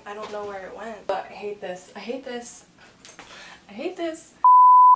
I don't know where it went. But I hate this. I hate this. I hate this.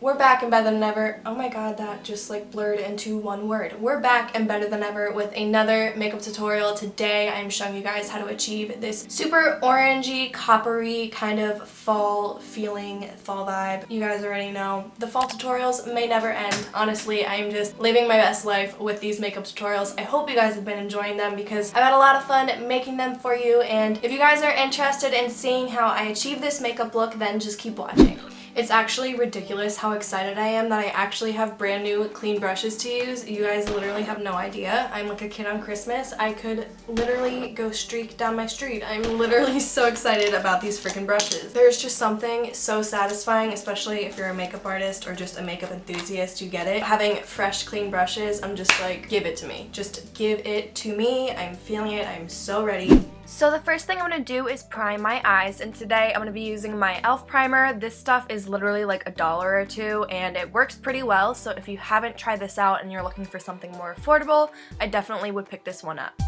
We're back and better than ever. Oh my god, that just like blurred into one word. We're back and better than ever with another makeup tutorial. Today I'm showing you guys how to achieve this super orangey, coppery kind of fall feeling, fall vibe. You guys already know the fall tutorials may never end. Honestly, I'm just living my best life with these makeup tutorials. I hope you guys have been enjoying them because I've had a lot of fun making them for you, and if you guys are interested in seeing how I achieve this makeup look, then just keep watching. It's actually ridiculous how excited I am that I actually have brand new clean brushes to use. You guys literally have no idea. I'm like a kid on Christmas. I could literally go streak down my street. I'm literally so excited about these freaking brushes. There's just something so satisfying, especially if you're a makeup artist or just a makeup enthusiast, you get it. Having fresh, clean brushes, I'm just like, give it to me. Just give it to me. I'm feeling it. I'm so ready. So the first thing I'm going to do is prime my eyes, and today I'm going to be using my e.l.f. primer. This stuff is literally like $1 or $2 and it works pretty well, so if you haven't tried this out and you're looking for something more affordable, I definitely would pick this one up.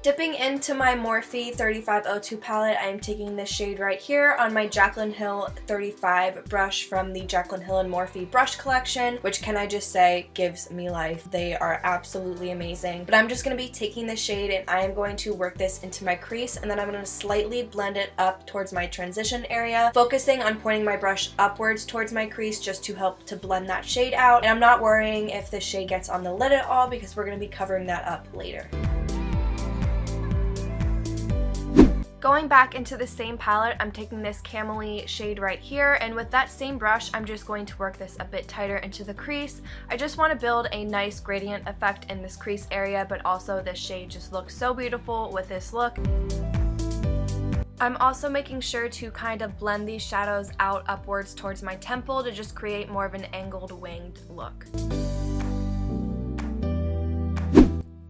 Dipping into my Morphe 3502 palette, I am taking this shade right here on my Jaclyn Hill 35 brush from the Jaclyn Hill and Morphe brush collection, which can I just say gives me life. They are absolutely amazing. But I'm just going to be taking this shade and I am going to work this into my crease, and then I'm going to slightly blend it up towards my transition area, focusing on pointing my brush upwards towards my crease just to help to blend that shade out. And I'm not worrying if the shade gets on the lid at all because we're going to be covering that up later. Going back into the same palette, I'm taking this Camely shade right here, and with that same brush, I'm just going to work this a bit tighter into the crease. I just want to build a nice gradient effect in this crease area, but also this shade just looks so beautiful with this look. I'm also making sure to kind of blend these shadows out upwards towards my temple to just create more of an angled winged look.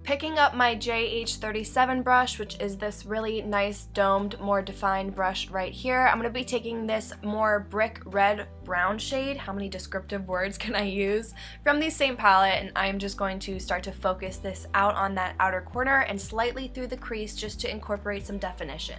Picking up my JH37 brush, which is this really nice domed, more defined brush right here. I'm going to be taking this more brick red brown shade, how many descriptive words can I use, from the same palette, and I'm just going to start to focus this out on that outer corner and slightly through the crease just to incorporate some definition.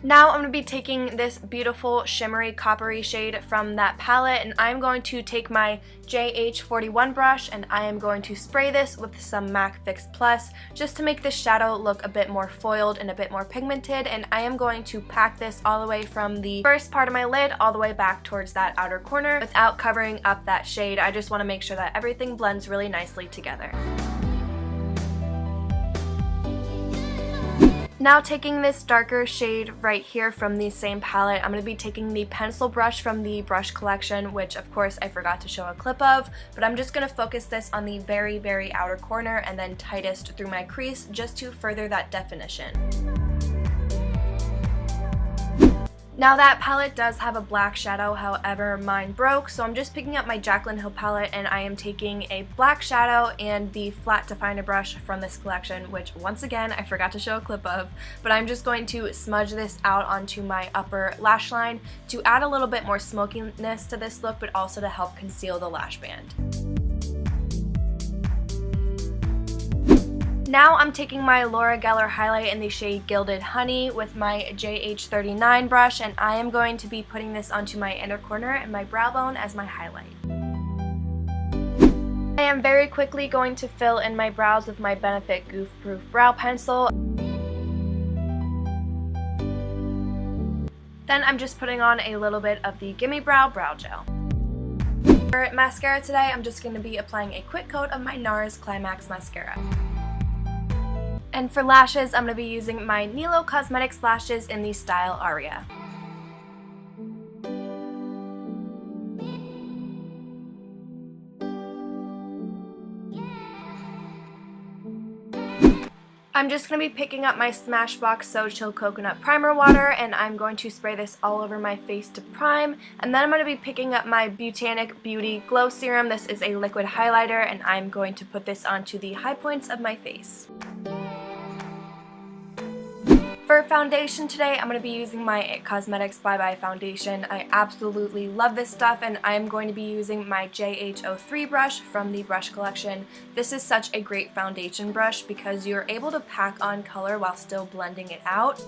Now I'm going to be taking this beautiful shimmery coppery shade from that palette, and I'm going to take my JH41 brush and I am going to spray this with some MAC Fix Plus just to make this shadow look a bit more foiled and a bit more pigmented, and I am going to pack this all the way from the first part of my lid all the way back towards that outer corner without covering up that shade. I just want to make sure that everything blends really nicely together. Now taking this darker shade right here from the same palette, I'm going to be taking the pencil brush from the brush collection, which of course I forgot to show a clip of, but I'm just going to focus this on the very, very outer corner and then tightest through my crease just to further that definition. Now that palette does have a black shadow, however mine broke, so I'm just picking up my Jaclyn Hill palette and I am taking a black shadow and the flat definer brush from this collection, which once again I forgot to show a clip of, but I'm just going to smudge this out onto my upper lash line to add a little bit more smokiness to this look, but also to help conceal the lash band. Now I'm taking my Laura Geller highlight in the shade Gilded Honey with my JH39 brush, and I am going to be putting this onto my inner corner and my brow bone as my highlight. I am very quickly going to fill in my brows with my Benefit Goof Proof Brow Pencil. Then I'm just putting on a little bit of the Gimme Brow Brow Gel. For mascara today, I'm just going to be applying a quick coat of my Nars Climax Mascara. And for lashes, I'm going to be using my Nelo Cosmetics lashes in the style Arya. I'm just going to be picking up my Smashbox So Chill Coconut Primer Water, and I'm going to spray this all over my face to prime. And then I'm going to be picking up my Botanic Beauty Glow Serum. This is a liquid highlighter, and I'm going to put this onto the high points of my face. For For foundation today, I'm going to be using my Cosmetics Bye Bye foundation. I absolutely love this stuff, and I'm going to be using my JH03 brush from the brush collection. This is such a great foundation brush because you're able to pack on color while still blending it out.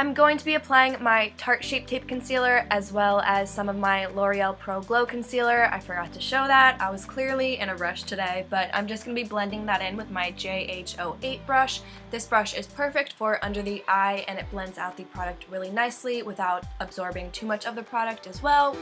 I'm going to be applying my Tarte Shape Tape Concealer as well as some of my L'Oreal Pro Glow Concealer. I forgot to show that. I was clearly in a rush today, but I'm just going to be blending that in with my JH08 brush. This brush is perfect for under the eye, and it blends out the product really nicely without absorbing too much of the product as well.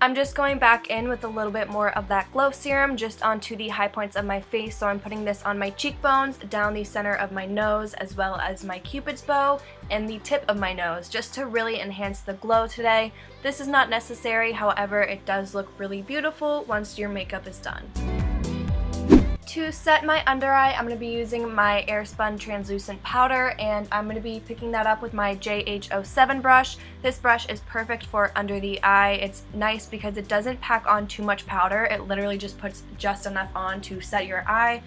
I'm just going back in with a little bit more of that glow serum just onto the high points of my face. So I'm putting this on my cheekbones, down the center of my nose, as well as my cupid's bow and the tip of my nose, just to really enhance the glow today. This is not necessary, however, it does look really beautiful once your makeup is done. To set my under eye, I'm going to be using my Airspun translucent powder, and I'm going to be picking that up with my JH07 brush. This brush is perfect for under the eye. It's nice because it doesn't pack on too much powder. It literally just puts just enough on to set your eye.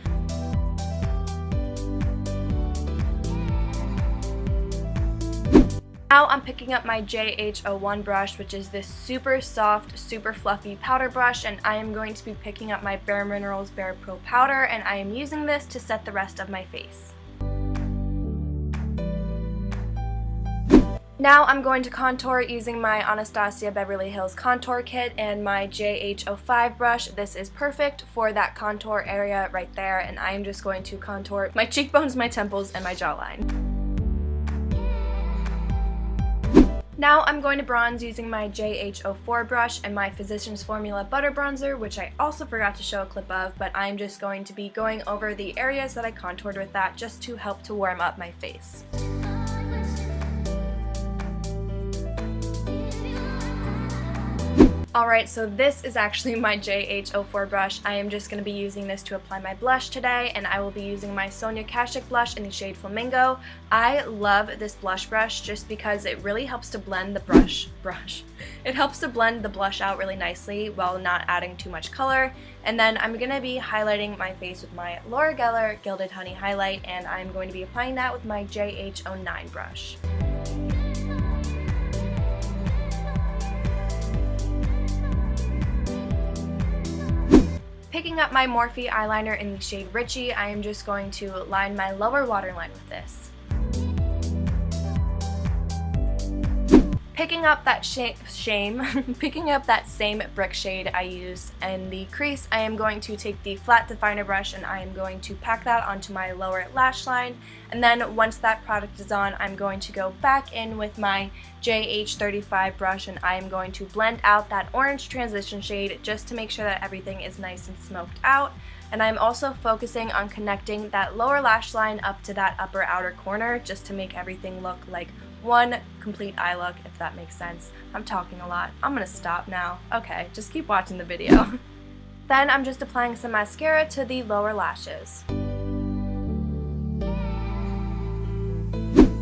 Now I'm picking up my JH01 brush, which is this super soft, super fluffy powder brush, and I am going to be picking up my BareMinerals BarePro powder, and I am using this to set the rest of my face. Now I'm going to contour using my Anastasia Beverly Hills contour kit and my JH05 brush. This is perfect for that contour area right there, and I am just going to contour my cheekbones, my temples, and my jawline. Now I'm going to bronze using my JH04 brush and my Physicians Formula Butter Bronzer, which I also forgot to show a clip of, but I'm just going to be going over the areas that I contoured with that just to help to warm up my face. Alright, so this is actually my JH04 brush. I am just going to be using this to apply my blush today, and I will be using my Sonia Kashuk blush in the shade Flamingo. I love this blush brush just because it really helps to blend the brush. It helps to blend the blush out really nicely while not adding too much color. And then I'm going to be highlighting my face with my Laura Geller Gilded Honey Highlight, and I'm going to be applying that with my JH09 brush. Picking up my Morphe eyeliner in the shade Richie, I am just going to line my lower waterline with this. Picking up that picking up that same brick shade I used in the crease, I am going to take the flat definer brush and I am going to pack that onto my lower lash line. And then once that product is on, I'm going to go back in with my JH35 brush and I am going to blend out that orange transition shade just to make sure that everything is nice and smoked out. And I'm also focusing on connecting that lower lash line up to that upper outer corner just to make everything look like one complete eye look, if that makes sense. I'm talking a lot. I'm gonna stop now. Okay, just keep watching the video. Then I'm just applying some mascara to the lower lashes.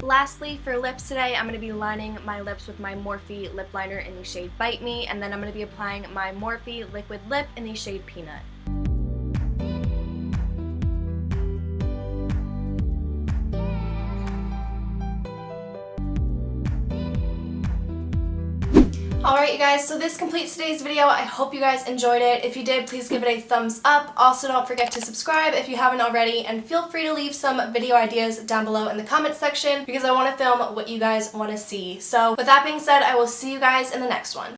Lastly, for lips today, I'm going to be lining my lips with my Morphe lip liner in the shade Bite Me, and then I'm going to be applying my Morphe liquid lip in the shade Peanut. Alright you guys, so this completes today's video. I hope you guys enjoyed it. If you did, please give it a thumbs up. Also, don't forget to subscribe if you haven't already, and feel free to leave some video ideas down below in the comments section because I want to film what you guys want to see. So with that being said, I will see you guys in the next one.